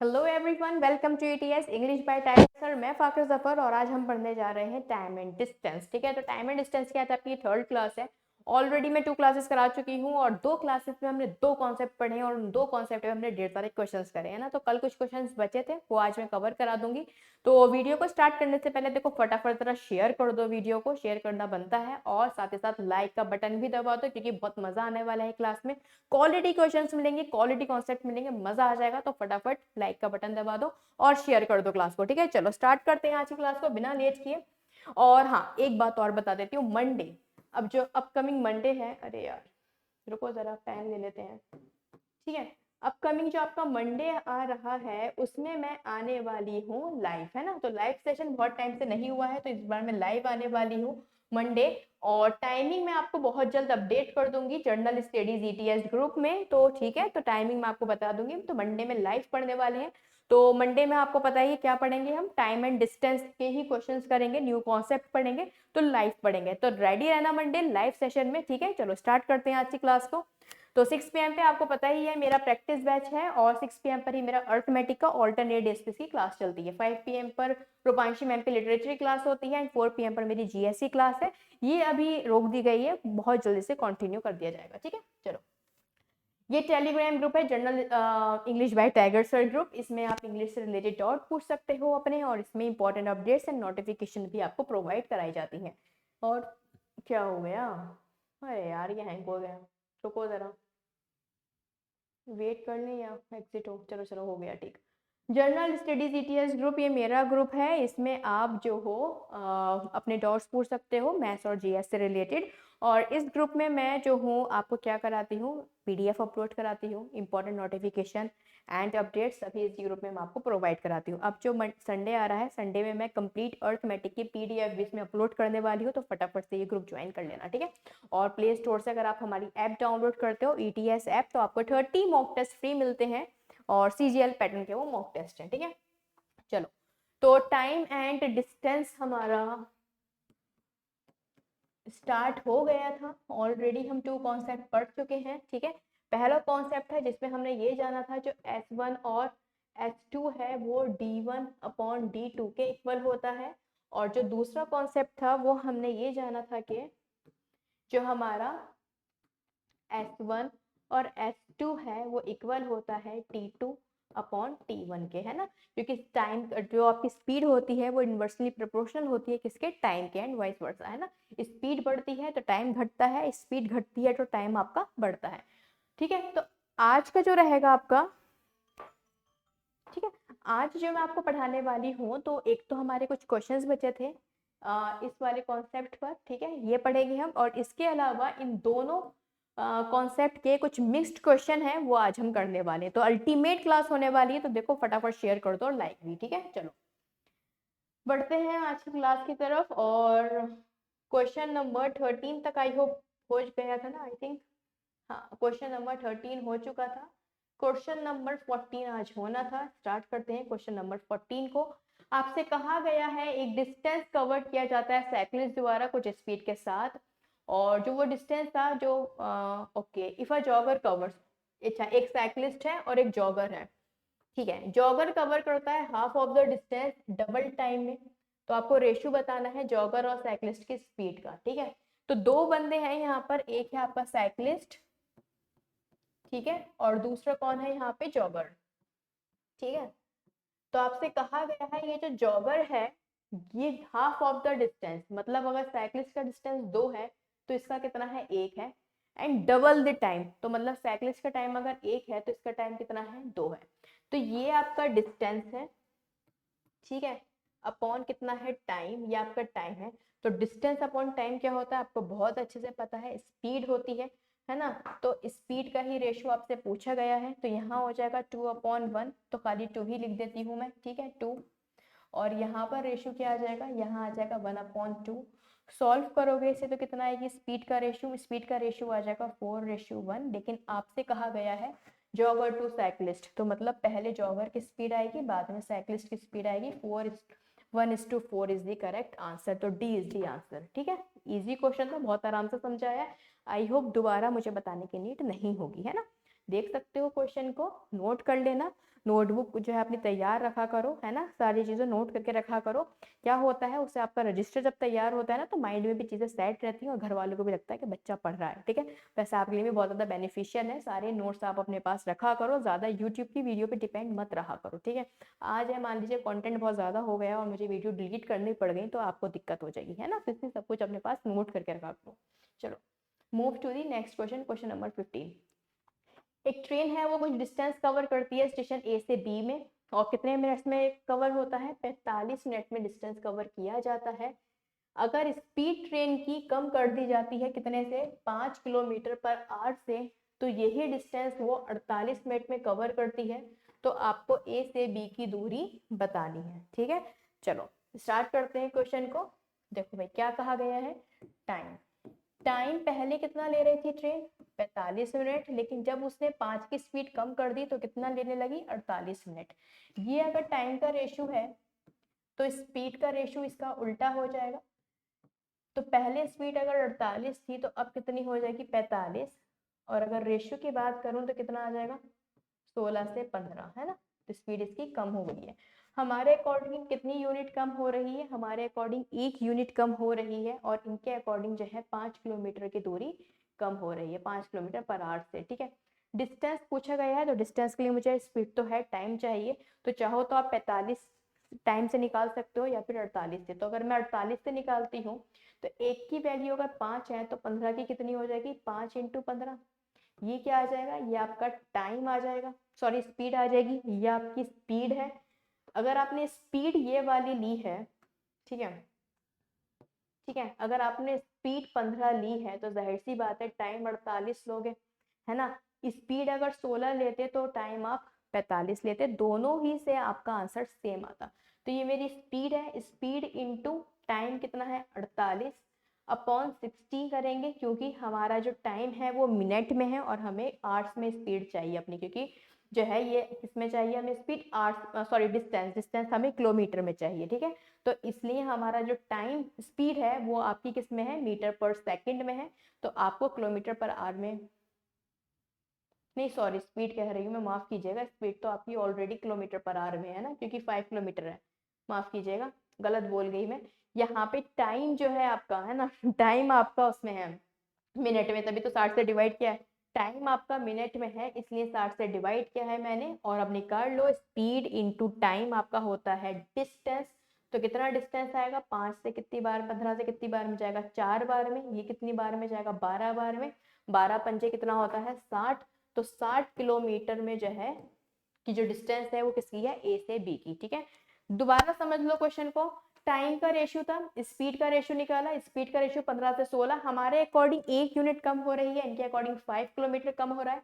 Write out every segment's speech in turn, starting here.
Hello everyone, welcome to ETS English by Tiger sir. मैं फाकिर जफर और आज हम पढ़ने जा रहे हैं टाइम एंड डिस्टेंस। ठीक है, तो टाइम एंड डिस्टेंस क्या है, आपकी थर्ड क्लास है। ऑलरेडी मैं 2 क्लासेस करा चुकी हूँ और 2 क्लासेस में हमने 2 कॉन्सेप्ट पढ़े हैं और उन 2 कॉन्सेप्ट में हमने ढेर सारे क्वेश्चंस करे हैं ना। तो कल कुछ क्वेश्चंस बचे थे, वो आज मैं कवर करा दूंगी। तो वीडियो को स्टार्ट करने से पहले देखो, फटाफट जरा शेयर कर दो, वीडियो को शेयर करना बनता है और साथ ही साथ लाइक का बटन भी दबा दो क्योंकि बहुत मजा आने वाला है क्लास में। क्वालिटी क्वेश्चंस मिलेंगे, क्वालिटी कॉन्सेप्ट मिलेंगे, मजा आ जाएगा। तो फटाफट लाइक का बटन दबा दो और शेयर कर दो क्लास को। ठीक है, चलो स्टार्ट करते हैं आज की क्लास को बिना लेट किए। और हाँ, एक बात और बता देती हूँ, मंडे, अब जो अपकमिंग मंडे है, अरे यार रुको जरा पेन ले लेते हैं। ठीक है, अपकमिंग जो आपका मंडे आ रहा है उसमें मैं आने वाली हूँ लाइव, है ना। तो लाइव सेशन बहुत टाइम से नहीं हुआ है तो इस बार मैं लाइव आने वाली हूँ मंडे। और टाइमिंग मैं आपको बहुत जल्द अपडेट कर दूंगी जर्नल स्टडीज ईटीएस ग्रुप में। तो ठीक है, तो टाइमिंग मैं आपको बता दूंगी। तो मंडे में लाइव पढ़ने वाले हैं। तो मंडे में आपको पता ही क्या पढ़ेंगे, हम टाइम एंड डिस्टेंस के ही क्वेश्चंस करेंगे, न्यू कॉन्सेप्ट पढ़ेंगे। तो लाइव पढ़ेंगे, तो रेडी रहना मंडे लाइव सेशन में। ठीक है, चलो स्टार्ट करते हैं आज की क्लास को। तो 6 पीएम पे आपको पता ही है मेरा प्रैक्टिस बैच है और 6 पीएम पर ही मेरा अर्थमेटिक का ऑल्टरनेट डेज की क्लास चलती है। 5 पीएम पर रूपांशी मैम की लिटरेचर क्लास होती है एंड 4 पीएम पर मेरी जीएससी क्लास है। ये अभी रोक दी गई है, बहुत जल्दी से कंटिन्यू कर दिया जाएगा। ठीक है, चलो। ये टेलीग्राम ग्रुप है, general English by Tiger sir group. इसमें आप इंग्लिश से रिलेटेड डाउट पूछ सकते हो अपने, और इसमें इंपॉर्टेंट अपडेट्स एंड नोटिफिकेशन भी आपको प्रोवाइड कराई जाती हैं। और क्या हो गया, अरे यार ये हैंग हो गया, रुको जरा, वेट कर लें या एग्जिट हो। चलो चलो, हो गया ठीक। जर्नल स्टडीज ईटीएस ग्रुप, ये मेरा ग्रुप है। इसमें आप जो हो अपने डाउट्स पूछ सकते हो मैथ्स और जीएस से रिलेटेड। और इस ग्रुप में मैं जो हूँ आपको क्या कराती हूँ, पीडीएफ अपलोड कराती हूँ, इंपॉर्टेंट नोटिफिकेशन एंड अपडेट्स सभी इसी ग्रुप में मैं आपको प्रोवाइड कराती हूँ। अब जो संडे आ रहा है, संडे में मैं कंप्लीट अर्थमेटिक की पीडीएफ भी इसमें अपलोड करने वाली हूँ। तो फटाफट से ये ग्रुप ज्वाइन कर लेना, ठीक है। और प्ले स्टोर से अगर आप हमारी ऐप डाउनलोड करते हो, ईटीएस ऐप, तो आपको 30 मॉक टेस्ट फ्री मिलते हैं और सीजीएल पैटर्न के वो मॉक टेस्ट हैं। ठीक है, चलो। तो टाइम एंड डिस्टेंस हमारा स्टार्ट हो गया था। ऑलरेडी हम 2 कॉन्सेप्ट पढ़ चुके हैं। ठीक है, पहला कॉन्सेप्ट है जिसमें हमने ये जाना था जो S1 और S2 है वो D1 अपॉन D2 के इक्वल होता है। और जो दूसरा कॉन्सेप्ट था वो हमने ये जाना था कि जो हमारा S1 और S2 है वो इक्वल होता है T2 अपॉन T1 के, है ना। क्योंकि टाइम जो आपकी स्पीड होती है वो इन्वर्सली प्रोपोर्शनल होती है किसके, टाइम के, एंड वाइस वर्सा, है ना। स्पीड बढ़ती है तो टाइम घटता है, स्पीड घटती है तो टाइम आपका बढ़ता है। ठीक है, तो आज का जो रहेगा आपका, ठीक है, आज जो मैं आपको पढ़ाने वाली हूँ, तो एक तो हमारे कुछ क्वेश्चंस बचे थे इस वाले कॉन्सेप्ट पर। ठीक है, ये पढ़ेंगे हम। और इसके अलावा इन दोनों कॉन्सेप्ट के कुछ मिक्स्ड क्वेश्चन हैं वो आज हम करने वाले हैं। तो अल्टीमेट क्लास होने वाली है, तो देखो फटाफट शेयर कर दो और लाइक भी। ठीक है, चलो बढ़ते हैं आज की क्लास की तरफ। और क्वेश्चन नंबर 13 तक आई होप हो गया था ना, आई थिंक। हाँ, क्वेश्चन नंबर 13 हो चुका था। क्वेश्चन नंबर 14 आज होना था। स्टार्ट करते हैं क्वेश्चन नंबर 14 को। आपसे कहा गया है एक डिस्टेंस कवर किया जाता है साइक्लिस्ट द्वारा कुछ स्पीड के साथ। और जो वो डिस्टेंस था जो okay, if a jogger covers, अच्छा एक साइक्लिस्ट है और एक जॉगर है। ठीक है, जॉगर कवर करता है half of the distance double time में। तो आपको रेशियो बताना है जॉगर और साइक्लिस्ट की स्पीड का। ठीक है, तो 2 बंदे हैं यहाँ पर, एक है आपका साइक्लिस्ट, ठीक है, और दूसरा कौन है यहाँ पे, जॉगर। ठीक है, तो आपसे कहा गया है ये जो जॉगर है ये हाफ ऑफ द डिस्टेंस, मतलब अगर साइक्लिस्ट का डिस्टेंस 2 है तो इसका कितना है, 1 है। एंड डबल द टाइम, तो मतलब साइक्लिस्ट का टाइम अगर 1 है तो इसका टाइम कितना है, 2 है। तो ये आपका डिस्टेंस है, ठीक है, अपॉन कितना है, टाइम, ये आपका टाइम है। तो डिस्टेंस अपॉन टाइम क्या होता है आपको बहुत अच्छे से पता है, स्पीड होती है ना। तो स्पीड का ही रेशियो आपसे पूछा गया है, तो यहाँ हो जाएगा 2/1, तो खाली 2 ही लिख देती हूँ मैं। ठीक है, 2। और यहाँ पर रेशियो क्या आ जाएगा, यहाँ आ जाएगा 1/2। सॉल्व करोगे इसे तो कितना आएगी स्पीड का रेशियो, स्पीड का रेशियो आ जाएगा 4:1। लेकिन आपसे कहा गया है जॉगर टू साइक्लिस्ट, तो मतलब पहले जॉगर की स्पीड आएगी बाद में साइक्लिस्ट की स्पीड आएगी। 1:4 इज द करेक्ट आंसर, तो डी इज द आंसर। ठीक है, इजी क्वेश्चन था, बहुत आराम से समझाया है। आई होप दोबारा मुझे बताने की नीड नहीं होगी, है ना। देख सकते हो क्वेश्चन को, नोट कर लेना, नोटबुक जो है अपनी तैयार रखा करो, है ना, सारी चीज़ें नोट करके रखा करो। क्या होता है, उससे आपका रजिस्टर जब तैयार होता है ना तो माइंड में भी चीज़ें सेट रहती हैं और घर वालों को भी लगता है कि बच्चा पढ़ रहा है, ठीक है। वैसे आपके लिए भी बहुत ज़्यादा बेनिफिशियल है, सारे नोट्स आप अपने पास रखा करो, ज़्यादा यूट्यूब की वीडियो पर डिपेंड मत रहा करो, ठीक है। आज है मान लीजिए कॉन्टेंट बहुत ज़्यादा हो गया और मुझे वीडियो डिलीट करनी पड़ गई तो आपको दिक्कत हो जाएगी, है ना, तो इसलिए सब कुछ अपने पास नोट करके रखा करो। चलो move to the next question, question number 15। एक ट्रेन है वो कुछ डिस्टेंस कवर करती है स्टेशन ए से बी में, और कितने मिनट्स में कवर होता है, 45 मिनट में डिस्टेंस कवर किया जाता है। अगर स्पीड ट्रेन की कम कर दी जाती है कितने से, 5 किलोमीटर पर आवर से, तो यही डिस्टेंस वो 48 मिनट में कवर करती है। तो आपको ए से बी की दूरी बतानी है, ठीक है। चलो स्टार्ट करते हैं क्वेश्चन को। देखो भाई क्या कहा गया है, टाइम। टाइम पहले कितना ले रही थी ट्रेन, 45 मिनट, लेकिन जब उसने 5 की स्पीड कम कर दी तो कितना लेने लगी, 48 मिनट। ये अगर टाइम का रेशो है तो स्पीड का रेशो इसका उल्टा हो जाएगा। तो पहले स्पीड अगर 48 थी तो अब कितनी हो जाएगी, 45। और अगर रेशियो की बात करूं तो कितना आ जाएगा, 16 से 15, है ना। तो स्पीड इसकी कम हो गई है। हमारे अकॉर्डिंग कितनी यूनिट कम हो रही है, हमारे अकॉर्डिंग 1 यूनिट कम हो रही है, और इनके अकॉर्डिंग जो है 5 किलोमीटर की दूरी कम हो रही है, 5 किलोमीटर पर आवर से, ठीक है। डिस्टेंस पूछा गया है तो डिस्टेंस के लिए मुझे स्पीड तो है, टाइम चाहिए, तो चाहो तो आप 45 टाइम से निकाल सकते हो या फिर 48 से। तो अगर मैं 48 से निकालती हूँ तो एक की वैल्यू अगर 5 है तो 15 की कितनी हो जाएगी, 5 × 15। ये क्या आ जाएगा, ये आपका टाइम आ जाएगा, सॉरी स्पीड आ जाएगी, ये आपकी स्पीड है। अगर आपने स्पीड ये वाली ली है, ठीक है, ठीक है, अगर आपने स्पीड 15 ली है तो जाहिर सी बात है टाइम 48 लोगे, है ना। स्पीड अगर 16 लेते तो टाइम आप 45 लेते, दोनों ही से आपका आंसर सेम आता। तो ये मेरी स्पीड है, स्पीड इंटू टाइम कितना है, 48 अपॉन 60 करेंगे, क्योंकि हमारा जो टाइम है वो मिनट में है और हमें आवर्स में स्पीड चाहिए अपनी, क्योंकि जो है ये किसमें चाहिए हमें speed, hours sorry distance, distance हमें किलोमीटर में चाहिए, ठीक है। तो इसलिए हमारा जो टाइम स्पीड है वो आपकी किस में है, मीटर पर सेकंड में है। तो आपको किलोमीटर पर आवर में, नहीं सॉरी स्पीड कह रही हूँ मैं, माफ कीजिएगा, स्पीड तो आपकी ऑलरेडी किलोमीटर पर आवर में है ना, क्योंकि 5 किलोमीटर है, माफ कीजिएगा गलत बोल गई मैं। यहाँ पे टाइम जो है आपका, है ना, टाइम आपका उसमें है मिनट में, तभी तो 60 से डिवाइड किया है। टाइम आपका मिनट में है इसलिए 60 से डिवाइड किया है मैंने, और अब निकाल लो स्पीड इंटू टाइम आपका होता है डिस्टेंस। तो कितना डिस्टेंस आएगा, 5 से कितनी बार, 15 से कितनी बार में जाएगा, 4 बार में, ये कितनी बार में जाएगा, 12 बार में, 12 पंजे कितना होता है, 60। तो 60 किलोमीटर में जो है कि जो डिस्टेंस है वो किसकी है, ए से बी की, ठीक है। दोबारा समझ लो क्वेश्चन को, टाइम का रेशियो था, स्पीड का रेशियो निकाला, स्पीड का रेशियो 15 से 16, हमारे अकॉर्डिंग 1 यूनिट कम हो रही है, इनके अकॉर्डिंग 5 किलोमीटर कम हो रहा है।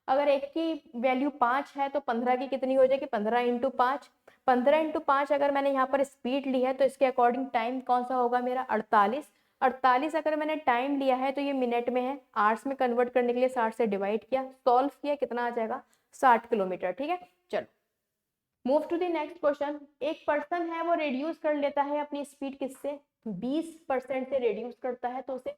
अगर एक की वैल्यू 5 है तो 15 की कितनी हो जाएगी, 15 × 5, 15 × 5 अगर मैंने यहाँ पर स्पीड ली है तो इसके अकॉर्डिंग टाइम कौन सा होगा मेरा, 48। 48 अगर मैंने टाइम लिया है तो ये मिनट में है, आवर्स में कन्वर्ट करने के लिए 60 से डिवाइड किया, सॉल्व किया, कितना आ जाएगा, 60 किलोमीटर, ठीक है। चलो move to the next question. एक पर्सन है वो रिड्यूस कर लेता है अपनी स्पीड किससे, 20% से रिड्यूस करता है, तो उसे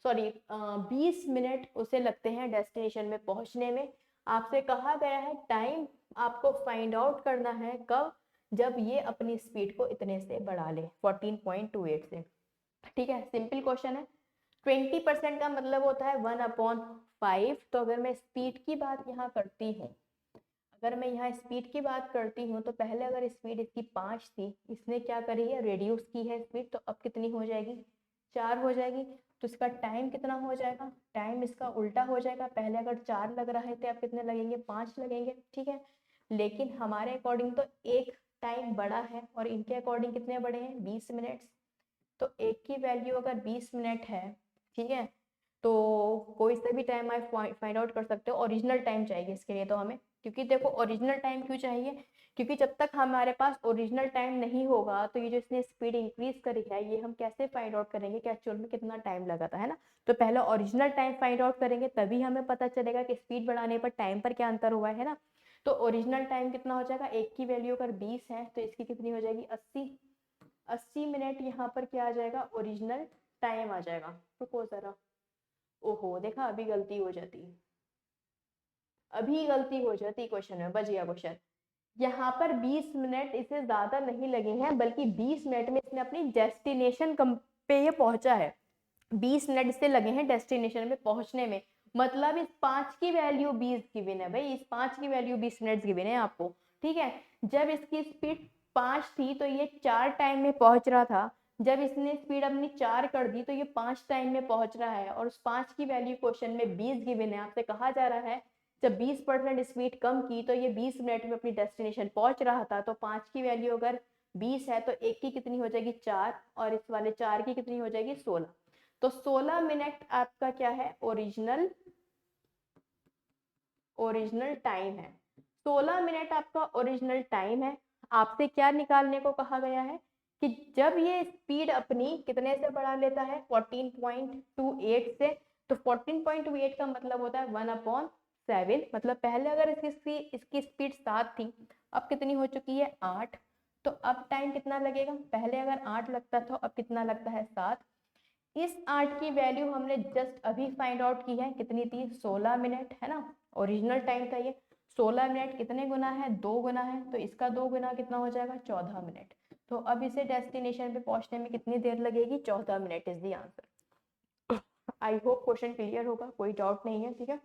20 मिनट उसे लगते हैं डेस्टिनेशन में पहुंचने में। आपसे कहा गया है टाइम आपको फाइंड आउट करना है कब, जब ये अपनी स्पीड को इतने से बढ़ा ले, 14.28 से, ठीक है। सिंपल क्वेश्चन है। 20% का मतलब होता है 1/5। तो अगर मैं स्पीड की बात यहाँ करती हूँ, अगर मैं यहाँ स्पीड की बात करती हूँ तो पहले अगर स्पीड इसकी 5 थी, इसने क्या करी है, रेड्यूस की है स्पीड, तो अब कितनी हो जाएगी, 4 हो जाएगी। तो इसका टाइम कितना हो जाएगा, टाइम इसका उल्टा हो जाएगा, पहले अगर 4 लग रहे थे अब कितने लगेंगे, 5 लगेंगे, ठीक है। लेकिन हमारे अकॉर्डिंग तो एक टाइम बड़ा है और इनके अकॉर्डिंग कितने बड़े हैं, 20 मिनट्स। तो एक की वैल्यू अगर 20 मिनट है, ठीक है, तो कोई से भी टाइम आप फाइंड आउट कर सकते हो। ओरिजिनल टाइम चाहिए इसके लिए तो हमें, क्योंकि देखो ओरिजिनल टाइम क्यों चाहिए, क्योंकि जब तक हमारे पास ओरिजिनल टाइम नहीं होगा तो ये जो इसने स्पीड इंक्रीज करी है ये हम कैसे फाइंड आउट करेंगे कि एक्चुअल में कितना टाइम लगा था, है ना। तो पहले ओरिजिनल टाइम फाइंड आउट करेंगे तभी हमें पता चलेगा कि स्पीड बढ़ाने पर टाइम पर क्या अंतर हुआ है ना। तो ओरिजिनल टाइम कितना हो जाएगा, एक की वैल्यू अगर 20 है तो इसकी कितनी हो जाएगी, 80। 80 मिनट यहाँ पर क्या आ जाएगा, ओरिजिनल टाइम आ जाएगा। रुको जरा, ओहो देखा अभी गलती हो जाती है, अभी गलती हो जाती क्वेश्चन में, बच गया क्वेश्चन। यहाँ पर 20 मिनट इसे ज्यादा नहीं लगे हैं, बल्कि 20 मिनट में इसने अपनी डेस्टिनेशन पे ये पहुंचा है। 20 मिनट इससे लगे हैं डेस्टिनेशन में पहुंचने में, मतलब इस 5 की वैल्यू 20 गिवन है भाई, इस 5 की वैल्यू 20 मिनट गिवन है आपको, ठीक है। जब इसकी स्पीड 5 थी तो ये 4 टाइम में पहुंच रहा था, जब इसने स्पीड अपनी 4 कर दी तो ये 5 टाइम में पहुंच रहा है, और उस 5 की वैल्यू क्वेश्चन में 20 गिवन है। आपसे कहा जा रहा है जब 20% स्पीड कम की तो ये 20 मिनट में अपनी डेस्टिनेशन पहुंच रहा था, तो 5 की वैल्यू अगर 20 है तो एक की कितनी हो जाएगी 4, और इस वाले 4 की कितनी हो जाएगी 16। तो 16 मिनट आपका क्या है, ओरिजिनल टाइम है। 16 मिनट आपका ओरिजिनल टाइम है। आपसे क्या निकालने को कहा गया है कि जब ये स्पीड अपनी कितने से बढ़ा लेता है, 14.28 से, तो 14.28 का मतलब होता है 1/7। मतलब पहले अगर इसकी स्पीड 7 थी, अब कितनी हो चुकी है 8, तो अब टाइम कितना लगेगा, पहले अगर 8 लगता था, अब कितना लगता है 7। इस 8 की वैल्यू हमने जस्ट अभी फाइंड आउट की है, कितनी थी 16 मिनट, है ना। ओरिजिनल टाइम था ये। 16 मिनट कितने गुना है, 2 गुना है, तो इसका 2 गुना कितना हो जाएगा 14 मिनट। तो अब इसे डेस्टिनेशन पे पहुंचने में कितनी देर लगेगी, 14 minute is the answer. I hope question clear होगा, कोई डाउट नहीं है, ठीक है।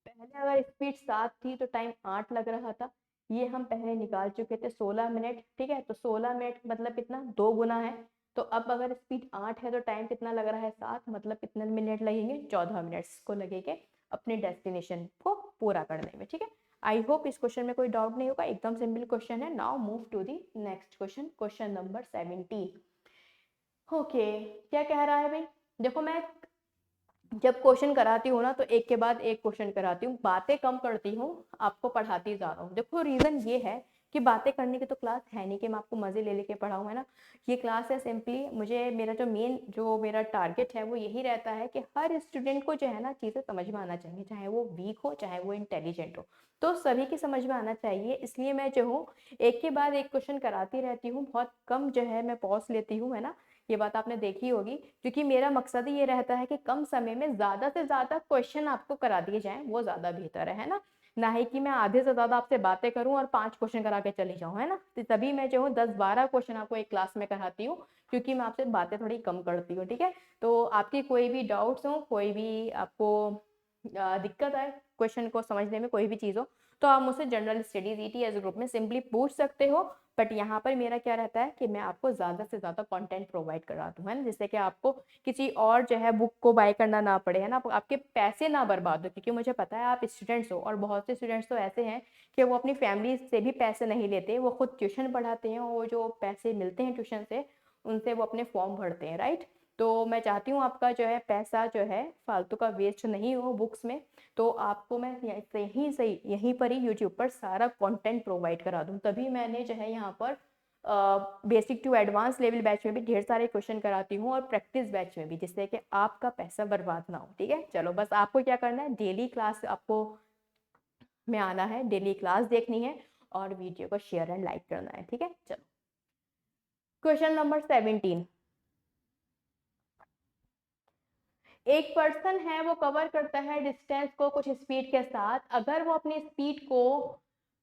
पहले अगर स्पीड 7 थी तो टाइम 8 लग रहा था, ये हम पहले निकाल चुके थे 16 मिनट, ठीक है। तो 16 मिनट मतलब कितना, 2 गुना है। तो अब अगर स्पीड 8 है तो टाइम कितना लग रहा है 7, मतलब कितने मिनट लगेंगे 14 मिनट्स को लगेंगे अपने डेस्टिनेशन को पूरा करने में, ठीक है। आई होप इस क्वेश्चन में कोई डाउट नहीं होगा, एकदम सिंपल क्वेश्चन है। Now move to the next question, question number 17। Okay, क्या कह रहा है भाई, देखो मैं जब क्वेश्चन कराती हूँ ना तो एक के बाद एक क्वेश्चन कराती हूँ, बातें कम करती हूँ, आपको पढ़ाती ज्यादा हूँ। देखो रीजन ये है कि बातें करने की तो क्लास है नहीं कि मैं आपको मजे ले लेके पढ़ाऊँ, है ना। ये क्लास है सिंपली, मुझे मेरा जो मेरा टारगेट है वो यही रहता है कि हर स्टूडेंट को जो है ना चीज़ें समझ में आना चाहिए, चाहे वो वीक हो चाहे वो इंटेलिजेंट हो, तो सभी की समझ में आना चाहिए। इसलिए मैं जो हूँ एक के बाद एक क्वेश्चन कराती रहती हूँ, बहुत कम जो है मैं पॉज लेती हूँ, है ना। ये बात आपने देखी होगी, क्योंकि मेरा मकसद ही ये रहता है कि कम समय में ज्यादा से ज्यादा क्वेश्चन आपको करा दिए जाएं, वो ज्यादा बेहतर है ना। ना ही कि मैं आधे से ज्यादा आपसे बातें करूं और 5 क्वेश्चन करा के चली जाऊं, है ना। तो तभी मैं जो हूँ 10-12 क्वेश्चन आपको एक क्लास में कराती हूँ, क्योंकि मैं आपसे बातें थोड़ी कम करती हूँ, ठीक है। तो आपकी कोई भी डाउट्स हो, कोई भी आपको दिक्कत आए क्वेश्चन को समझने में, कोई भी चीज़ हो, तो आप मुझसे जनरल स्टडीज ETS ग्रुप में सिंपली पूछ सकते हो। बट यहाँ पर मेरा क्या रहता है कि मैं आपको ज़्यादा से ज़्यादा कंटेंट प्रोवाइड करा दूँ, है ना, जिससे कि आपको किसी और जो है बुक को बाय करना ना पड़े, है ना, आपके पैसे ना बर्बाद हो। क्योंकि मुझे पता है आप स्टूडेंट्स हो, और बहुत से स्टूडेंट्स तो ऐसे हैं कि वो अपनी फैमिली से भी पैसे नहीं लेते, वो खुद ट्यूशन पढ़ाते हैं, और वो जो पैसे मिलते हैं ट्यूशन से उनसे वो अपने फॉर्म भरते हैं, राइट। तो मैं चाहती हूँ आपका जो है पैसा जो है फालतू का वेस्ट नहीं हो बुक्स में। तो आपको मैं यहीं पर ही यूट्यूब पर सारा कंटेंट प्रोवाइड करा दूँ। तभी मैंने जो है यहाँ पर basic to advance level batch में भी ढेर सारे क्वेश्चन कराती हूँ, और प्रैक्टिस बैच में भी, जिससे कि आपका पैसा बर्बाद ना हो, ठीक है। चलो बस आपको क्या करना है, डेली क्लास आपको में आना है, डेली क्लास देखनी है, और वीडियो को शेयर एंड लाइक करना है, ठीक है। चलो क्वेश्चन नंबर 17। एक पर्सन है, वो कवर करता है डिस्टेंस को कुछ स्पीड के साथ। अगर वो अपनी स्पीड को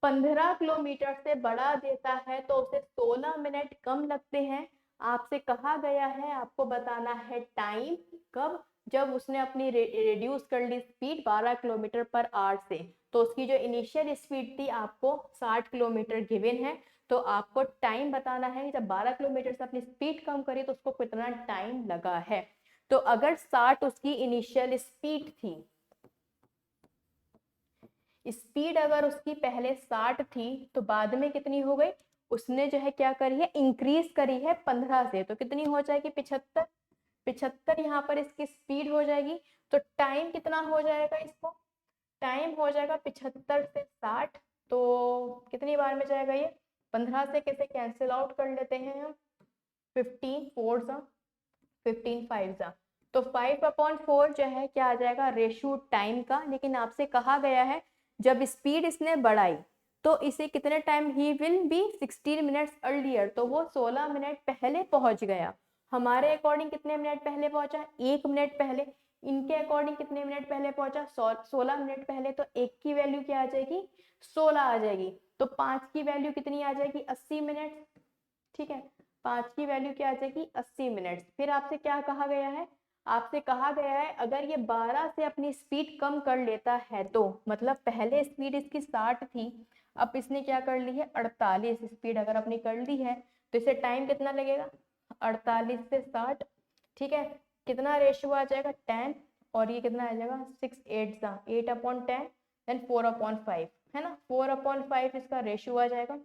15 किलोमीटर से बढ़ा देता है तो उसे 16 मिनट कम लगते हैं। आपसे कहा गया है आपको बताना है टाइम कब, जब उसने अपनी रिड्यूस कर ली स्पीड 12 किलोमीटर पर आवर से। तो उसकी जो इनिशियल स्पीड थी आपको 60 किलोमीटर गिवन है, तो आपको टाइम बताना है कि जब 12 किलोमीटर से अपनी स्पीड कम करी तो उसको कितना टाइम लगा है। तो अगर 60 उसकी इनिशियल स्पीड थी, स्पीड अगर उसकी पहले 60 थी तो बाद में कितनी हो गई, उसने जो है क्या करी है, इंक्रीज करी है 15 से, तो कितनी हो जाएगी 75। 75 यहाँ पर इसकी स्पीड हो जाएगी। तो टाइम कितना हो जाएगा, इसको टाइम हो जाएगा 75 से 60, तो कितनी बार में जाएगा ये, 15 से कैसे कैंसिल आउट कर लेते हैं हम, 15 4 सा 15 5 सा, तो 5/4 जो है क्या आ जाएगा, रेशियो टाइम का। लेकिन आपसे कहा गया है जब स्पीड इसने बढ़ाई तो इसे कितने time, he will B 16 minutes earlier, तो वो 16 मिनट पहले पहुंच गया। हमारे अकॉर्डिंग कितने मिनट पहले पहुंचा, 1 मिनट पहले। इनके अकॉर्डिंग कितने मिनट पहले पहुंचा, 16 मिनट पहले, तो एक की वैल्यू क्या आ जाएगी, 16 आ जाएगी। तो 5 की वैल्यू कितनी आ जाएगी, 80 मिनट। ठीक है, 5 की वैल्यू क्या आ जाएगी, 80 मिनट। फिर आपसे क्या कहा गया है, आपसे कहा गया है अगर ये 12 से अपनी स्पीड कम कर लेता है तो, मतलब पहले स्पीड इसकी 60 थी, अब इसने क्या कर ली है, 48 स्पीड अगर अपनी कर ली है, तो इसे टाइम कितना लगेगा, 48 से 60। ठीक है, कितना रेशियो आ जाएगा, 10, और ये कितना आ जाएगा, 6 8 सा 8/10, देन 4/5, है ना, 4/5 इसका रेशियो आ जाएगा।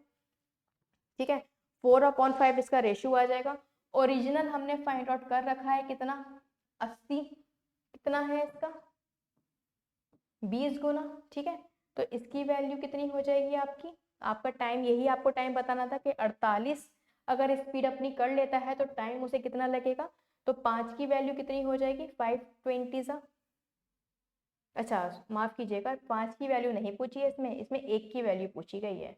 ठीक है, 4/5 इसका रेशियो आ जाएगा। ओरिजिनल हमने फाइंड आउट कर रखा है कितना, 80, कितना है इसका, 20 गुना। ठीक है, तो इसकी वैल्यू कितनी हो जाएगी आपकी, आपका टाइम, यही आपको टाइम बताना था कि 48 अगर स्पीड अपनी कर लेता है तो टाइम उसे कितना लगेगा, तो 5 की वैल्यू कितनी हो जाएगी, 520 सा, अच्छा माफ कीजिएगा, 5 की वैल्यू नहीं पूछी है इसमें, इसमें 1 की वैल्यू पूछी गई है।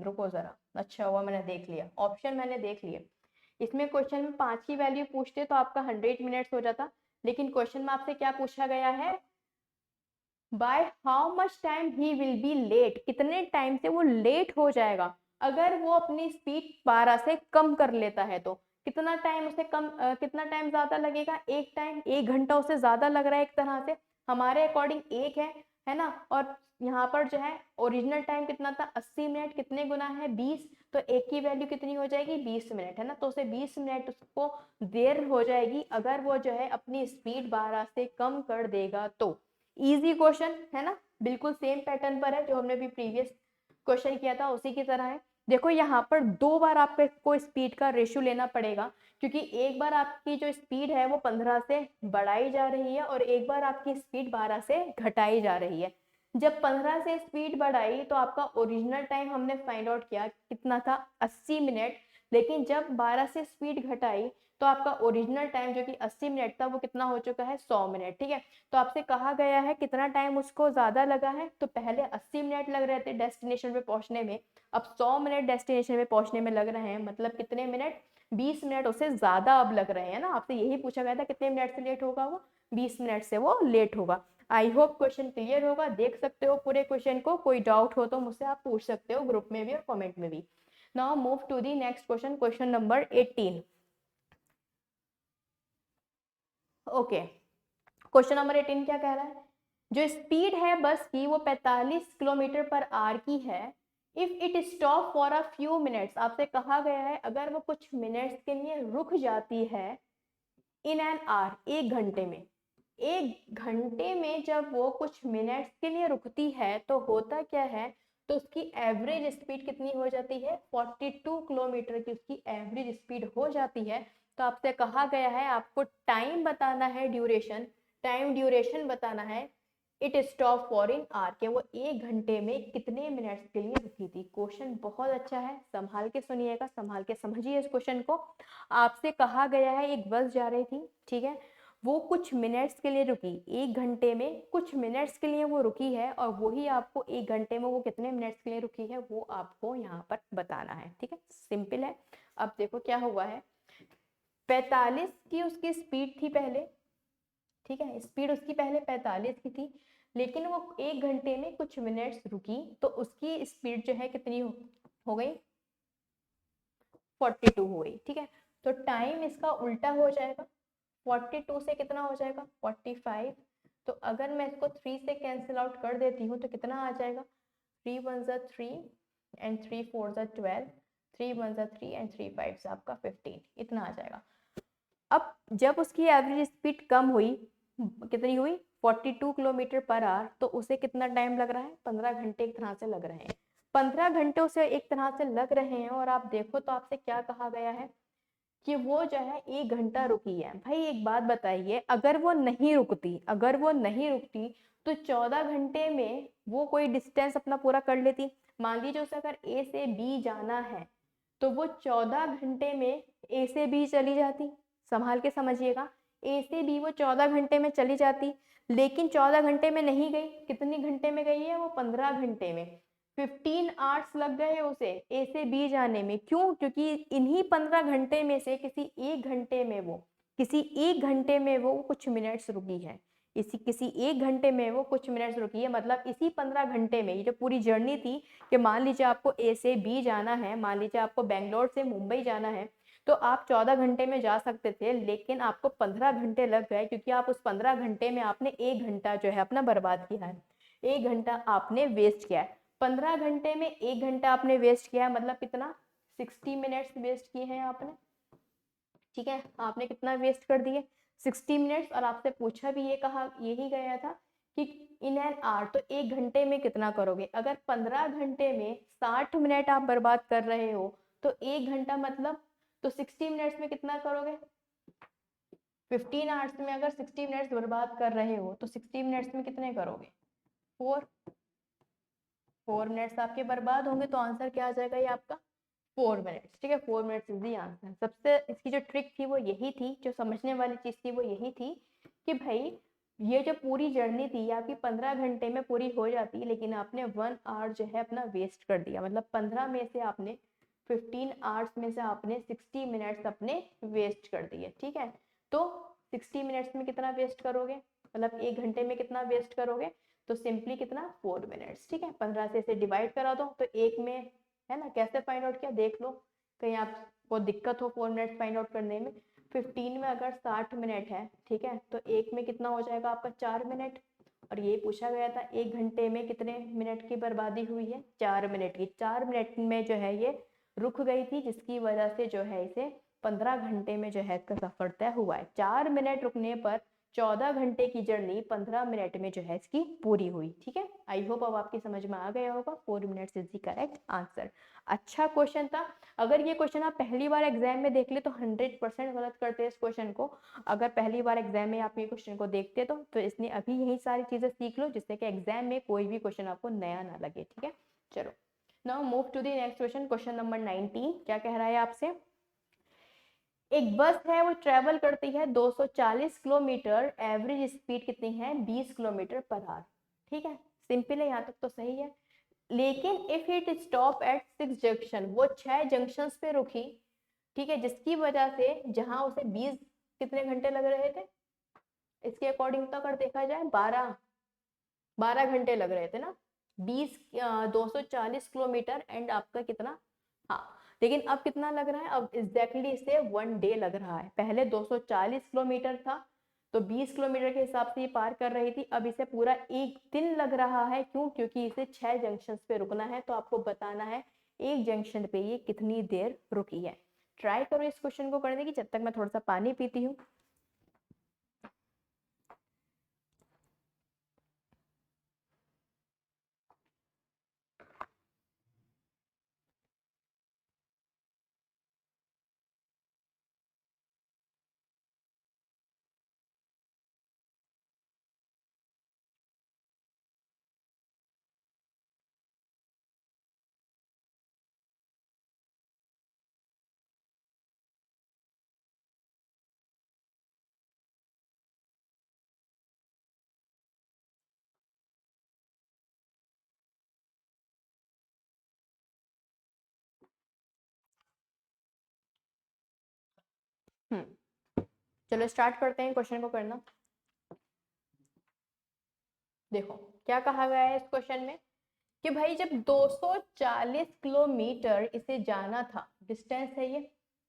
रुको जरा, अच्छा हुआ मैंने देख लिया, ऑप्शन मैंने देख लिए। इसमें क्वेश्चन में 5 की वैल्यू पूछते तो आपका 100 मिनट्स हो जाता, लेकिन क्वेश्चन में आपसे क्या पूछा गया है, by how much time he will be late, कितने टाइम से वो लेट हो जाएगा अगर वो अपनी स्पीड 12 से कम कर लेता है, तो कितना टाइम उसे कितना टाइम ज्यादा लगेगा, एक टाइम, 1 घंटा उसे ज्यादा लग रहा है एक तरह से, हमारे अकॉर्डिंग एक है ना, और यहाँ पर जो है ओरिजिनल टाइम कितना था, 80 मिनट, कितने गुना है, 20, तो एक की वैल्यू कितनी हो जाएगी, 20 मिनट, है ना, तो उसे 20 मिनट उसको देर हो जाएगी अगर वो जो है अपनी स्पीड 12 से कम कर देगा तो। इजी क्वेश्चन है ना, बिल्कुल सेम पैटर्न पर है जो हमने भी प्रीवियस क्वेश्चन किया था उसी की तरह है। देखो यहाँ पर 2 बार आपको स्पीड का रेशियो लेना पड़ेगा, क्योंकि एक बार आपकी जो स्पीड है वो 15 से बढ़ाई जा रही है और एक बार आपकी स्पीड 12 से घटाई जा रही है। जब 15 से स्पीड बढ़ाई तो आपका ओरिजिनल टाइम हमने फाइंड आउट किया कितना था, 80 मिनट, लेकिन जब 12 से स्पीड घटाई तो आपका ओरिजिनल टाइम जो कि 80 मिनट था वो कितना हो चुका है, 100 मिनट। ठीक है, तो आपसे कहा गया है कितना टाइम उसको ज्यादा लगा है, तो पहले 80 मिनट लग रहे थे डेस्टिनेशन पे पहुंचने में, अब 100 मिनट डेस्टिनेशन पे पहुंचने में लग रहे हैं, मतलब कितने मिनट, 20 मिनट उससे ज्यादा अब लग रहे हैं ना। आपसे यही पूछा गया था कितने मिनट से लेट होगा वो, 20 मिनट से वो लेट होगा। आई होप क्वेश्चन क्लियर होगा, देख सकते हो पूरे क्वेश्चन को, कोई डाउट हो तो मुझसे आप पूछ सकते हो ग्रुप में भी और कमेंट में भी। Now move to the next question, question number 18। Okay, question number 18 क्या कह रहा है, जो स्पीड है बस की वो 45 किलोमीटर पर आवर की है, if it stop for a few minutes, आपसे कहा गया है अगर वो कुछ मिनट्स के लिए रुक जाती है, इन एन आवर, 1 घंटे में, 1 घंटे में जब वो कुछ मिनट्स के लिए रुकती है तो होता क्या है, तो उसकी एवरेज स्पीड कितनी हो जाती है, 42 किलोमीटर की उसकी एवरेज स्पीड हो जाती है। तो आपसे कहा गया है आपको टाइम बताना है, ड्यूरेशन, टाइम ड्यूरेशन बताना है, it stop for in are, के वो 1 घंटे में कितने मिनट्स के लिए रुकी थी। क्वेश्चन बहुत अच्छा है, संभाल के सुनिएगा, संभाल के समझिए इस क्वेश्चन को। आपसे कहा गया है एक बस जा रही थी, ठीक है, वो कुछ मिनट्स के लिए रुकी, 1 घंटे में कुछ मिनट्स के लिए वो रुकी है, और वही आपको 1 घंटे में वो कितने मिनट्स के लिए रुकी है वो आपको यहाँ पर बताना है। ठीक है, सिंपल है। अब देखो क्या हुआ है, 45 की उसकी स्पीड थी पहले, ठीक है, स्पीड उसकी पहले 45 की थी, लेकिन वो 1 घंटे में कुछ मिनट्स रुकी तो उसकी स्पीड जो है कितनी हो गई, 42 हो गई। ठीक है, तो टाइम इसका उल्टा हो जाएगा, 42 से कितना हो जाएगा, 45, तो अगर मैं इसको 3 से कैंसिल आउट कर देती हूँ तो कितना आ जाएगा, 3 1 3 एंड 3 4 12, 3 1 3 एंड 3 5 आपका 15, इतना आ जाएगा। अब जब उसकी एवरेज स्पीड कम हुई, कितनी हुई, 42 किलोमीटर पर आवर, तो उसे कितना टाइम लग रहा है, 15 घंटे एक तरह से लग रहे हैं, 15 घंटे उसे एक तरह से लग रहे हैं। और आप देखो तो आपसे क्या कहा गया है कि वो जो है 1 घंटा रुकी है। भाई एक बात बताइए, अगर वो नहीं रुकती, अगर वो नहीं रुकती तो 14 घंटे में वो कोई डिस्टेंस अपना पूरा कर लेती। मान लीजिए उसे अगर ए से बी जाना है तो वो 14 घंटे में ए से बी चली जाती, संभाल के समझिएगा, ए से बी वो 14 घंटे में चली जाती, लेकिन 14 घंटे में नहीं गई, कितनी घंटे में गई है वो, 15 घंटे में, 15 आवर्स लग गए उसे ए से बी जाने में। क्यों, क्योंकि इन्हीं 15 घंटे में से किसी 1 घंटे में वो किसी एक घंटे में वो कुछ मिनट्स रुकी है, किसी एक घंटे में वो कुछ मिनट्स रुकी है, मतलब इसी 15 घंटे में ये जो पूरी जर्नी थी कि मान लीजिए आपको ए से बी जाना है, मान लीजिए आपको बेंगलोर से मुंबई जाना है, तो आप 14 घंटे में जा सकते थे, लेकिन आपको 15 घंटे लग गए क्योंकि आप उस 15 घंटे में आपने 1 घंटा जो है अपना बर्बाद किया है, 1 घंटा आपने वेस्ट किया है। 15 घंटे में 1 घंटा आपने वेस्ट किया है, मतलब कितना 60 मिनट्स वेस्ट किए हैं आपने। ठीक है, आपने कितना वेस्ट कर दिए 60 मिनट्स। और आपसे पूछा भी ये कहा यही गया था कि इन एन आवर, तो 1 घंटे में कितना करोगे। अगर 15 घंटे में 60 मिनट आप बर्बाद कर रहे हो तो 1 घंटा मतलब, तो 60 मिनट्स में कितना करोगे। 15 आवर्स में अगर 60 मिनट्स बर्बाद कर रहे हो तो 60 मिनट्स में कितने करोगे, 4 मिनट्स आपके बर्बाद होंगे। तो आंसर क्या आ जाएगा ये आपका 4 मिनट्स। ठीक है, 4 मिनट्स इज दी आंसर। सबसे इसकी जो ट्रिक थी वो यही थी, जो समझने वाली चीज थी वो यही थी कि भाई ये जो पूरी जर्नी थी आपकी 15 घंटे में पूरी हो जाती, लेकिन आपने 1 आवर जो है अपना वेस्ट कर दिया, मतलब 15 में से आपने 15 आवर्स में से आपने 60 मिनट्स अपने वेस्ट कर दिए। ठीक है, तो 60 मिनट्स में कितना वेस्ट करोगे, मतलब 1 घंटे में कितना वेस्ट करोगे, तो सिंपली कितना 4 मिनट्स। ठीक है, 15 से इसे डिवाइड करा दो तो एक में, है ना, कैसे फाइंड आउट किया देख लो, कहीं आपको दिक्कत हो 4 मिनट फाइंड आउट करने में। 15 में अगर 60 मिनट है, ठीक है, तो एक में कितना हो जाएगा आपका 4 मिनट। और ये पूछा गया था 1 घंटे में कितने मिनट की बर्बादी हुई है, 4 मिनट की। 4 मिनट में जो है ये रुक गई थी, जिसकी वजह से जो है इसे 15 घंटे में जो है इसका सफर तय हुआ है। 4 मिनट रुकने पर 14 घंटे की जर्नी 15 मिनट में जो है इसकी पूरी हुई। ठीक है, आई होप अब आपकी समझ में आ गया होगा। 4 minutes is the correct answer. अच्छा क्वेश्चन था। अगर ये क्वेश्चन आप पहली बार एग्जाम में देख ले तो 100% गलत करते हैं इस क्वेश्चन को। अगर पहली बार एग्जाम में आप ये क्वेश्चन को देखते तो इसलिए अभी यही सारी चीजें सीख लो जिससे कि एग्जाम में कोई भी क्वेश्चन आपको नया ना लगे। ठीक है, चलो now move to the next question. Question number 19 क्या कह रहा है आपसे। एक बस है वो ट्रेवल करती है 240 किलोमीटर, एवरेज स्पीड कितनी है 20 किलोमीटर पर आवर। ठीक है, सिंपल है, यहाँ तक तो सही है। लेकिन if it stop at 6 junction, वो 6 जंक्शंस पे रुकी, ठीक है, जिसकी वजह से जहां उसे 20 कितने घंटे लग रहे थे, इसके अकॉर्डिंग तो अगर देखा जाए 12 घंटे लग रहे थे ना, 240 किलोमीटर एंड आपका कितना, हाँ, लेकिन अब कितना लग रहा है, अब एग्जैक्टली इसे 1 डे लग रहा है। पहले 240 किलोमीटर था तो 20 किलोमीटर के हिसाब से ये पार कर रही थी, अब इसे पूरा एक दिन लग रहा है। क्यों, क्योंकि इसे 6 जंक्शन पे रुकना है। तो आपको बताना है एक जंक्शन पे ये कितनी देर रुकी है। ट्राई करो इस क्वेश्चन को करने की, जब तक मैं थोड़ा सा पानी पीती हूँ। चलो स्टार्ट करते हैं क्वेश्चन को करना। देखो क्या कहा गया है इस क्वेश्चन में कि भाई जब 240 किलोमीटर इसे जाना था, डिस्टेंस है ये,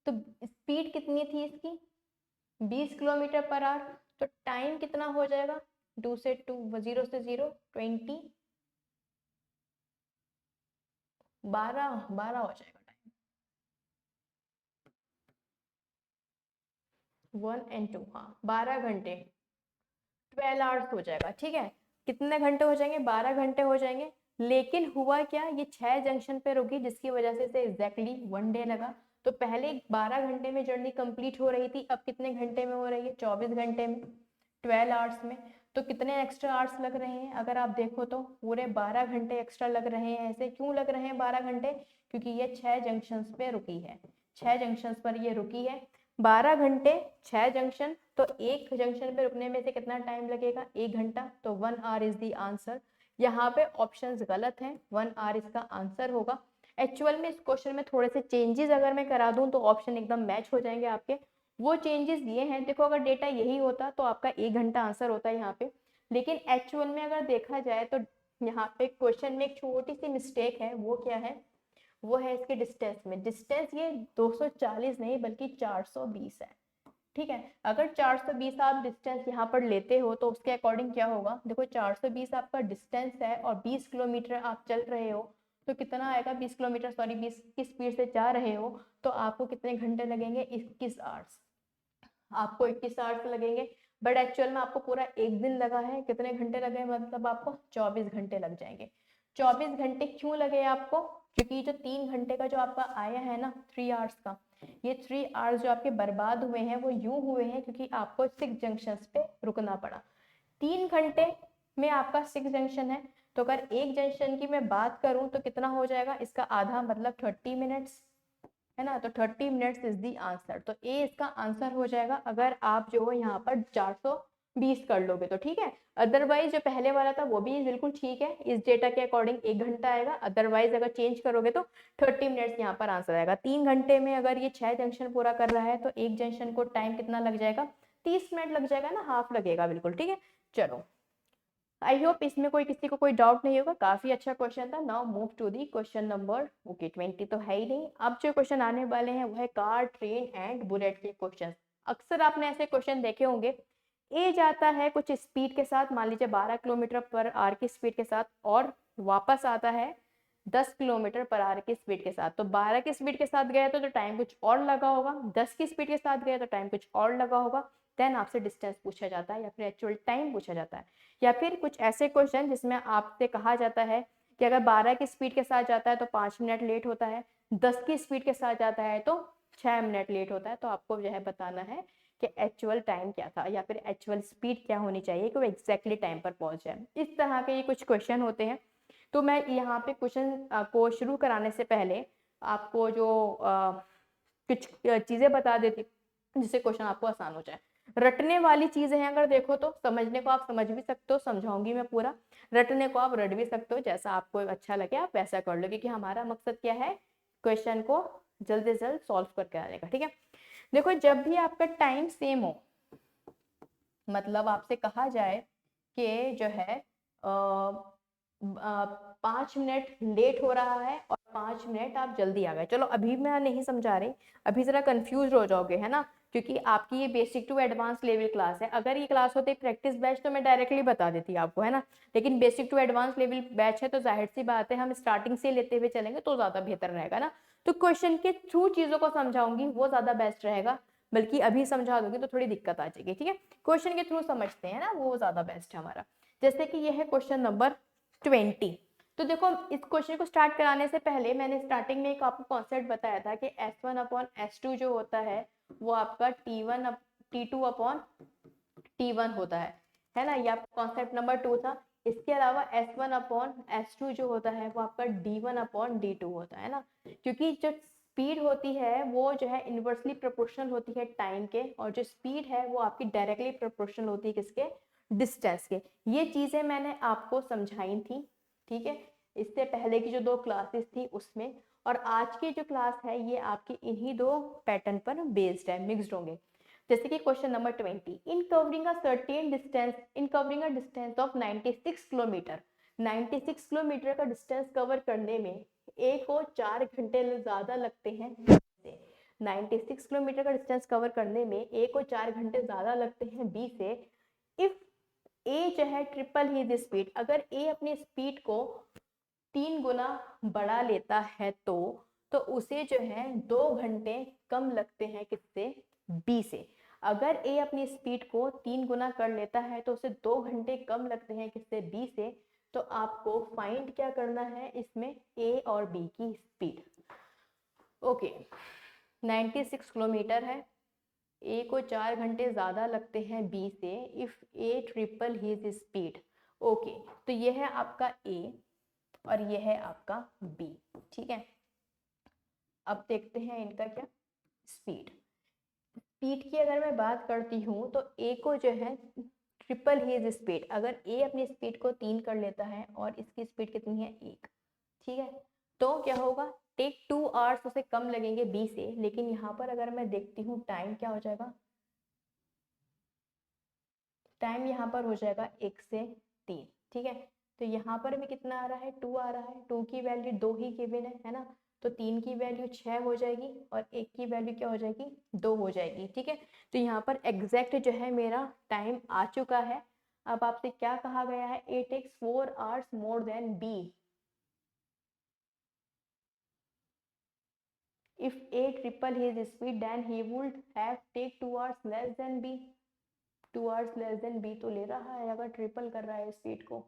तो स्पीड कितनी थी इसकी 20 किलोमीटर पर आवर। तो टाइम कितना हो जाएगा, 2 से 2 0 से 0 20, 12 हो जाएगा टाइम, 1 and 2, हाँ 12 घंटे, 12 आवर्स हो जाएगा। ठीक है, कितने घंटे हो जाएंगे, 12 घंटे हो जाएंगे। लेकिन हुआ क्या, ये 6 जंक्शन पे रुकी जिसकी वजह से इसे एग्जैक्टली 1 डे लगा। तो पहले 12 घंटे में जर्नी कंप्लीट हो रही थी, अब कितने घंटे में हो रही है, 24 घंटे में, 12 आवर्स में। तो कितने एक्स्ट्रा आवर्स लग रहे हैं, अगर आप देखो तो पूरे 12 घंटे एक्स्ट्रा लग रहे हैं। ऐसे क्यों लग रहे हैं 12 घंटे, क्योंकि ये 6 जंक्शन पे रुकी है, 6 जंक्शन पर ये रुकी है। 12 घंटे 6 जंक्शन, तो एक जंक्शन पे रुकने में से कितना टाइम लगेगा, 1 घंटा। तो 1 आवर इज द आंसर। यहाँ पे ऑप्शंस गलत हैं, 1 आवर इसका आंसर होगा। एक्चुअल में इस क्वेश्चन में थोड़े से चेंजेस अगर मैं करा दूं तो ऑप्शन एकदम मैच हो जाएंगे आपके। वो चेंजेस ये हैं। देखो अगर डेटा यही होता तो आपका 1 घंटा आंसर होता है यहाँ पे, लेकिन एक्चुअल में अगर देखा जाए तो यहाँ पे क्वेश्चन में एक छोटी सी मिस्टेक है। वो क्या है? वो है इसके डिस्टेंस में। डिस्टेंस ये 240 नहीं बल्कि 420 है। ठीक है, अगर 420 आप डिस्टेंस यहाँ पर लेते हो तो उसके अकॉर्डिंग क्या होगा? देखो 420 आपका डिस्टेंस है और 20 किलोमीटर आप चल रहे हो, तो कितना आएगा? 20 किलोमीटर, सॉरी 20 की स्पीड से जा रहे हो तो आपको कितने घंटे लगेंगे? 21 आवर्स। आपको 21 आवर्स लगेंगे, बट एक्चुअल में आपको पूरा एक दिन लगा है। कितने घंटे लगे? मतलब आपको 24 घंटे लग जाएंगे। 24 घंटे क्यों लगे आपको? क्योंकि जो 3 घंटे का जो आपका आया है ना 3 आवर्स का, ये 3 आवर्स जो आपके बर्बाद हुए हैं वो यूं हुए हैं क्योंकि आपको 6 जंक्शंस पे रुकना पड़ा। 3 घंटे में आपका 6 जंक्शन है, तो अगर एक जंक्शन की मैं बात करूं तो कितना हो जाएगा? इसका आधा मतलब 30 मिनट्स, है ना। तो 30 मिनट्स इज दी आंसर। तो ए इसका आंसर हो जाएगा अगर आप जो यहाँ पर 420 कर लोगे तो। ठीक है, अदरवाइज जो पहले वाला था वो भी बिल्कुल ठीक है, इस डेटा के अकॉर्डिंग 1 घंटा आएगा। अदरवाइज अगर चेंज करोगे तो 30 मिनट्स यहाँ पर आंसर आएगा। 3 घंटे में अगर ये 6 जंक्शन पूरा कर रहा है तो एक जंक्शन को टाइम कितना लग जाएगा? 30 मिनट लग जाएगा ना, हाफ लगेगा बिल्कुल। ठीक है, चलो आई होप इसमें कोई किसी को कोई डाउट नहीं होगा। काफी अच्छा क्वेश्चन था। Now move to the question number, okay 20 तो है ही नहीं। अब जो क्वेश्चन आने वाले हैं वो है कार, ट्रेन एंड बुलेट के क्वेश्चन। अक्सर आपने ऐसे क्वेश्चन देखे होंगे। ए जाता है कुछ स्पीड के साथ, मान लीजिए 12 किलोमीटर पर आवर की स्पीड के साथ, और वापस आता है 10 किलोमीटर पर आवर की स्पीड के साथ। तो 12 की स्पीड के साथ गया तो टाइम कुछ और लगा होगा, 10 की स्पीड के साथ गया तो टाइम कुछ और लगा होगा। देन आपसे डिस्टेंस पूछा जाता है या फिर एक्चुअल टाइम पूछा जाता है। या फिर कुछ ऐसे क्वेश्चन जिसमें आपसे कहा जाता है कि अगर 12 की स्पीड के साथ जाता है तो 5 मिनट लेट होता है, 10 की स्पीड के साथ जाता है तो 6 मिनट लेट होता है। तो आपको जो है बताना है कि एक्चुअल टाइम क्या था या फिर एक्चुअल स्पीड क्या होनी चाहिए कि वो एग्जैक्टली टाइम पर पहुंच जाए। इस तरह के ये कुछ क्वेश्चन होते हैं। तो मैं यहाँ पे क्वेश्चन को शुरू कराने से पहले आपको जो कुछ चीज़ें बता देती जिससे क्वेश्चन आपको आसान हो जाए। रटने वाली चीजें हैं, अगर देखो तो समझने को आप समझ भी सकते हो, समझाऊंगी मैं पूरा। रटने को आप रट भी सकते हो, जैसा आपको अच्छा लगे आप वैसा कर लो, क्योंकि हमारा मकसद क्या है? क्वेश्चन को जल्द से जल्द सॉल्व करके आने का। ठीक है, देखो जब भी आपका टाइम सेम हो, मतलब आपसे कहा जाए कि जो है 5 मिनट लेट हो रहा है और 5 मिनट आप जल्दी आ गए। चलो अभी मैं नहीं समझा रही, अभी जरा कंफ्यूज हो जाओगे, है ना, क्योंकि आपकी ये basic to advance level class है। अगर ये क्लास होती प्रैक्टिस बैच तो मैं डायरेक्टली बता देती आपको, है ना, लेकिन basic to advance level batch है तो जाहिर सी बात है हम स्टार्टिंग से लेते हुए चलेंगे तो ज्यादा बेहतर रहेगा ना। तो क्वेश्चन के थ्रू चीजों को समझाऊंगी वो ज्यादा बेस्ट रहेगा, बल्कि अभी समझा दूंगी तो थोड़ी दिक्कत आ जाएगी। ठीक है, क्वेश्चन के थ्रू समझते हैं ना, वो ज्यादा बेस्ट है हमारा। जैसे कि ये है क्वेश्चन नंबर 20। तो देखो इस क्वेश्चन को स्टार्ट कराने से पहले मैंने स्टार्टिंग में एक आपको कॉन्सेप्ट बताया था कि S1 अपॉन S2 जो होता है वो आपका T2 अपॉन T1 होता है ना। ये आपका कॉन्सेप्ट नंबर 2 था। इसके अलावा S1 अपॉन S2 जो होता है वो आपका D1 अपॉन D2 होता है ना, क्योंकि जो स्पीड होती है वो जो है इनवर्सली प्रोपोर्शनल होती है टाइम के, और जो स्पीड है वो आपकी डायरेक्टली प्रोपोर्शनल होती है किसके? डिस्टेंस के। ये चीजें मैंने आपको समझाई थी, ठीक है, इससे पहले की जो 2 क्लासेस थी उसमें। और आज की जो क्लास है ये आपकी इन्हीं 2 पैटर्न पर बेस्ड है, मिक्स्ड होंगे। जैसे कि question number 20, in covering a certain distance, in covering a distance of 96 kilometre, 96 kilometre का डिस्टेंस कवर करने में ए को 4 घंटे ज्यादा लगते हैं। 96 किलोमीटर का डिस्टेंस कवर करने में ए को 4 घंटे ज्यादा लगते हैं बी से। इफ ए जो है ट्रिपल ही स्पीड, अगर ए अपनी स्पीड को 3 गुना बढ़ा लेता है तो उसे जो है 2 घंटे कम लगते हैं किससे? बी से। अगर ए अपनी स्पीड को 3 गुना कर लेता है तो उसे 2 घंटे कम लगते हैं किससे? बी से। तो आपको फाइंड क्या करना है इसमें? ए और बी की स्पीड। ओके, 96 किलोमीटर है, ए को 4 घंटे ज्यादा लगते हैं बी से, if A triple his speed. Okay, तो ये है आपका ए और ये है आपका बी। ठीक है, अब देखते हैं इनका क्या स्पीड। स्पीड की अगर मैं बात करती हूँ तो ए को जो है ट्रिपल हिज स्पीड, अगर ए अपनी स्पीड को 3 कर लेता है और इसकी स्पीड कितनी है? 1, ठीक है, तो क्या होगा? टेक 2 आवर्स उसे कम लगेंगे बी से, लेकिन यहाँ पर अगर मैं देखती हूँ टाइम क्या हो जाएगा, टाइम यहाँ पर हो जाएगा 1 से 3, ठीक है। तो यहाँ पर भी कितना आ रहा है, 2 आ रहा है, 2 की वैल्यू 2 ही गिवन है ना, तो 3 की वैल्यू 6 हो जाएगी और 1 की वैल्यू क्या हो जाएगी, 2 हो जाएगी, ठीक है। तो यहाँ पर एग्जैक्ट जो है मेरा टाइम आ चुका है। अब आपसे क्या कहा गया है, A takes 4 hours more than B. If A triple his speed then he would have take 2 hours less than B। 2 hours less than B तो ले रहा है अगर ट्रिपल कर रहा है स्पीड को।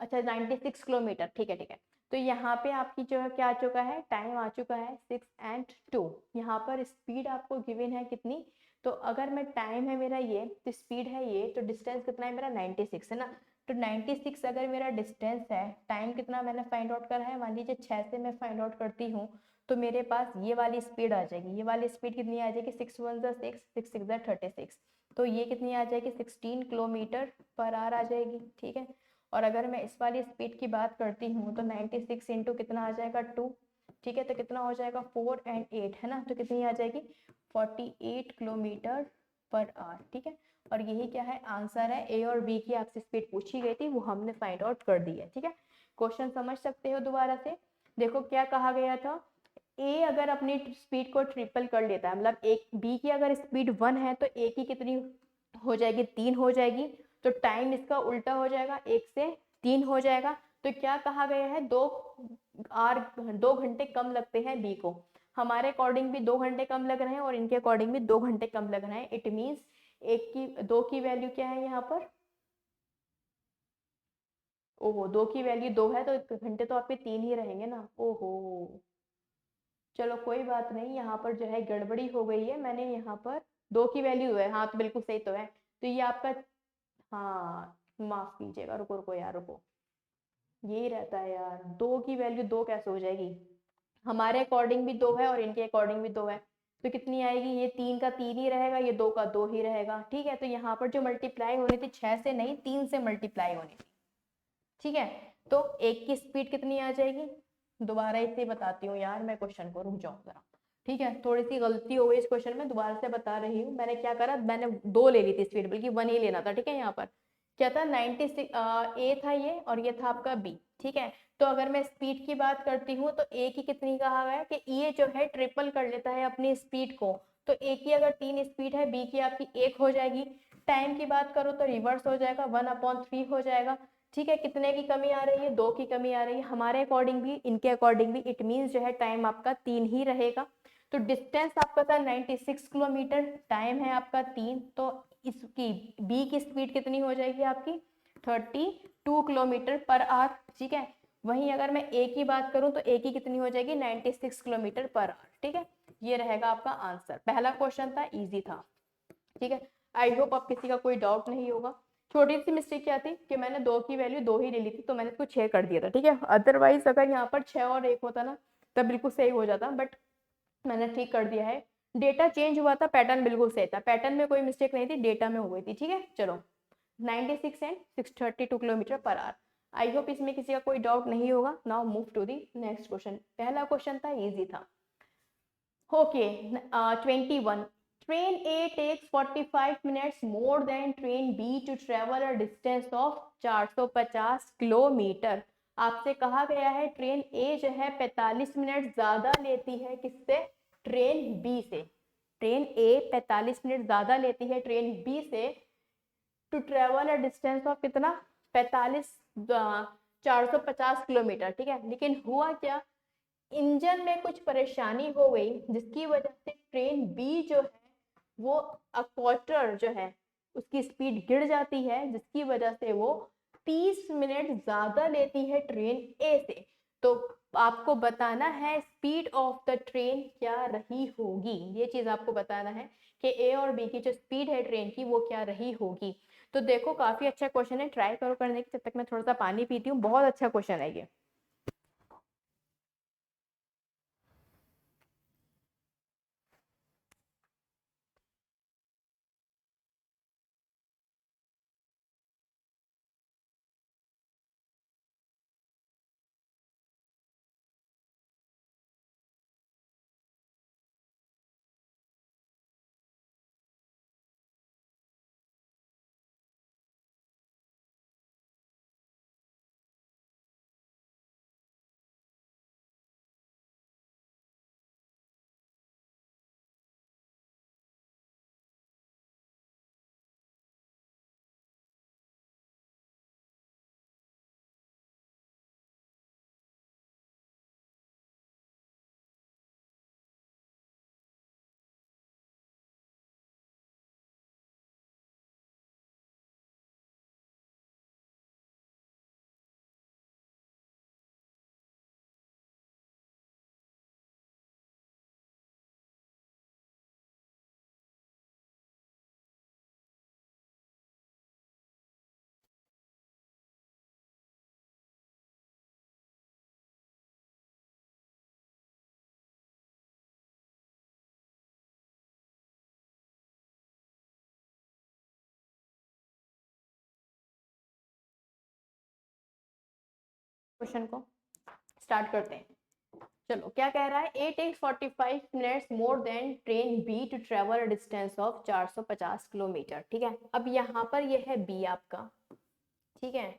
अच्छा 96 किलोमीटर, ठीक है ठीक है। तो यहाँ पे आपकी जो है क्या आ चुका है, टाइम आ चुका है 6 and 2। यहाँ पर स्पीड आपको गिवन है कितनी, तो अगर मैं टाइम है मेरा ये, तो स्पीड है ये, तो डिस्टेंस कितना है मेरा 96 है ना। तो 96 अगर मेरा डिस्टेंस है, टाइम कितना मैंने फाइंड आउट करा है, मान लीजिए 6 से मैं फाइंड आउट करती हूँ, तो मेरे पास ये वाली स्पीड आ जाएगी। ये वाली स्पीड कितनी आ जाएगी, 6 1 6 6 6 36, तो ये कितनी आ जाएगी, 16 किलोमीटर पर आवर आ जाएगी, ठीक है। और अगर मैं इस वाली स्पीड की बात करती हूँ तो 96 इंटू कितना आ जाएगा 2, ठीक है। तो कितना हो जाएगा 4 and 8 है ना, तो कितनी आ जाएगी 48 किलोमीटर पर आवर, ठीक है। और यही क्या है, आंसर है। ए और बी की आपसे स्पीड पूछी गई थी, वो हमने फाइंड आउट कर दी है, ठीक है। क्वेश्चन समझ सकते हो दोबारा से। देखो क्या कहा गया था, ए अगर अपनी स्पीड को ट्रिपल कर लेता है, मतलब एक बी की अगर स्पीड 1 है तो ए की कितनी हो जाएगी, 3 हो जाएगी। तो टाइम इसका उल्टा हो जाएगा, 1 से 3 हो जाएगा। तो क्या कहा गया है, 2 घंटे कम लगते हैं बी को। हमारे अकॉर्डिंग भी 2 घंटे कम लग रहे हैं और इनके अकॉर्डिंग भी 2 घंटे कम लग रहे हैं। इट मीन्स एक की 2 की वैल्यू क्या है यहाँ पर, ओहो 2 की वैल्यू 2 है, तो घंटे तो आपके 3 ही रहेंगे ना, ओहो। चलो कोई बात नहीं, यहाँ पर जो है गड़बड़ी हो गई है, मैंने यहाँ पर 2 की वैल्यू है, हाँ तो बिल्कुल सही तो है। तो ये आपका, हाँ माफ कीजिएगा, रुको रुको यार रुको, यही रहता है यार, 2 की वैल्यू 2 कैसे हो जाएगी, हमारे अकॉर्डिंग भी 2 है और इनके अकॉर्डिंग भी 2 है। तो कितनी आएगी, ये 3 का 3 ही रहेगा, ये 2 का 2 ही रहेगा, ठीक है। तो यहाँ पर जो मल्टीप्लाई होनी थी 6 से नहीं 3 से मल्टीप्लाई होनी थी, ठीक है। तो एक की स्पीड कितनी आ जाएगी, दोबारा इसे बताती हूँ यार, मैं क्वेश्चन को रुक जाऊँ जरा, ठीक है। थोड़ी सी गलती हो गई इस क्वेश्चन में, दोबारा से बता रही हूँ। मैंने क्या करा, मैंने 2 ले ली थी स्पीड, बल्कि 1 ही लेना था, ठीक है। यहाँ पर क्या था, 96 ए था ये और ये था आपका बी, ठीक है। तो अगर मैं स्पीड की बात करती हूँ तो ए की कितनी कहा गया कि ये जो है ट्रिपल कर लेता है अपनी स्पीड को। तो ए की अगर 3 स्पीड है, बी की आपकी 1 हो जाएगी। टाइम की बात करो तो रिवर्स हो जाएगा, 1/3 हो जाएगा, ठीक है। कितने की कमी आ रही है, 2 की कमी आ रही है, हमारे अकॉर्डिंग भी इनके अकॉर्डिंग भी। इट मीन्स जो है टाइम आपका 3 ही रहेगा। तो डिस्टेंस आपका था 96 किलोमीटर, टाइम है आपका 3, तो इसकी बी की स्पीड कितनी हो जाएगी आपकी 32 किलोमीटर पर आवर, ठीक है। वहीं अगर मैं ए की बात करूं तो ए की कितनी हो जाएगी 96 किलोमीटर पर आवर, ठीक है। ये रहेगा आपका आंसर। पहला क्वेश्चन था, इजी था, ठीक है। आई होप अब किसी का कोई डाउट नहीं होगा। छोटी सी मिस्टेक क्या थी कि मैंने 2 की वैल्यू 2 ही ले ली थी, तो मैंने इसको 6 कर दिया था, ठीक है। अदरवाइज अगर यहाँ पर 6 और 1 होता ना, तब बिल्कुल सही हो जाता, बट मैंने ठीक कर दिया है। डेटा चेंज हुआ था, पैटर्न बिल्कुल सही था, पैटर्न में कोई मिस्टेक नहीं थी, डेटा में हो गई थी, ठीक है। चलो 96 and 632 kilometre per hour. I hope इसमें किसी का कोई डाउट नहीं होगा। Now move to the next question. पहला क्वेश्चन था, इजी था। Okay 21, train A takes 45 minutes more than train B to travel a distance of 450 kilometre. आपसे कहा गया है ट्रेन A जो है 45 मिनट ज्यादा लेती है किससे, ट्रेन B से। ट्रेन A 45 मिनट ज्यादा लेती है ट्रेन B से to travel a distance of कितना, 45 450 किलोमीटर, ठीक है। लेकिन हुआ क्या, इंजन में कुछ परेशानी हो गई, जिसकी वजह से ट्रेन बी जो है वो अ क्वार्टर जो है उसकी स्पीड गिर जाती है, जिसकी वजह से वो 30 मिनट ज्यादा लेती है ट्रेन ए से। तो आपको बताना है स्पीड ऑफ द ट्रेन क्या रही होगी, ये चीज आपको बताना है कि ए और बी की जो स्पीड है ट्रेन की वो क्या रही होगी। तो देखो काफी अच्छा क्वेश्चन है, ट्राई करो करने की। जब तक मैं थोड़ा सा पानी पीती हूँ, बहुत अच्छा क्वेश्चन है ये। क्वेश्चन को स्टार्ट करते हैं। चलो क्या कह रहा है, A takes 45 minutes more than train B to travel distance of 450 kilometre. ठीक है, अब यहाँ पर यह है बी आपका, ठीक है,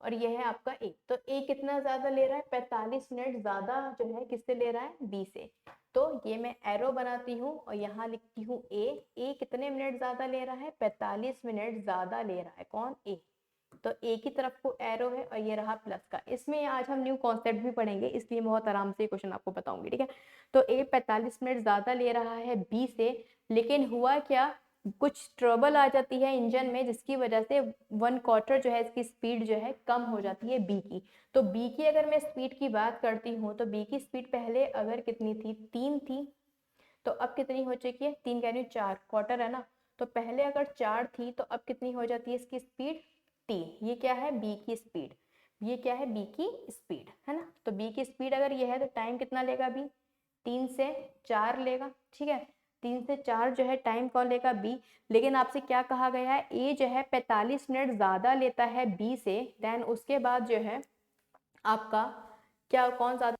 और यह है आपका ए। तो ए कितना ज्यादा ले रहा है, 45 मिनट ज्यादा जो है किससे ले रहा है, बी से। तो ये मैं एरो बनाती हूँ और यहाँ लिखती हूँ ए कितने मिनट ज्यादा ले रहा है, 45 मिनट ज्यादा ले रहा है, कौन, ए। तो ए की तरफ को एरो है और ये रहा प्लस का। इसमें आज हम न्यू कॉन्सेप्ट भी पढ़ेंगे, इसलिए बहुत आराम से क्वेश्चन आपको बताऊंगी, ठीक है। तो ए 45 मिनट ज्यादा ले रहा है बी से, लेकिन हुआ क्या, कुछ ट्रबल आ जाती है इंजन में, जिसकी वजह से 1/4 जो है इसकी स्पीड जो है कम हो जाती है बी की। तो बी की अगर मैं स्पीड की बात करती हूँ तो बी की स्पीड पहले अगर कितनी थी, 3 थी, तो अब कितनी हो चुकी है, 3 कह रही हूँ 4, क्वार्टर है ना। तो पहले अगर 4 थी तो अब कितनी हो जाती है इसकी स्पीड, 3। ये क्या है, बी की स्पीड, ये क्या है, बी की स्पीड, है ना। तो बी की स्पीड अगर ये है तो टाइम कितना लेगा बी, 3 से 4 लेगा, ठीक है। 3 से 4 जो है टाइम कौन लेगा, बी। लेकिन आपसे क्या कहा गया है, ए जो है 45 मिनट ज्यादा लेता है बी से, देन उसके बाद जो है आपका क्या, कौन ज्यादा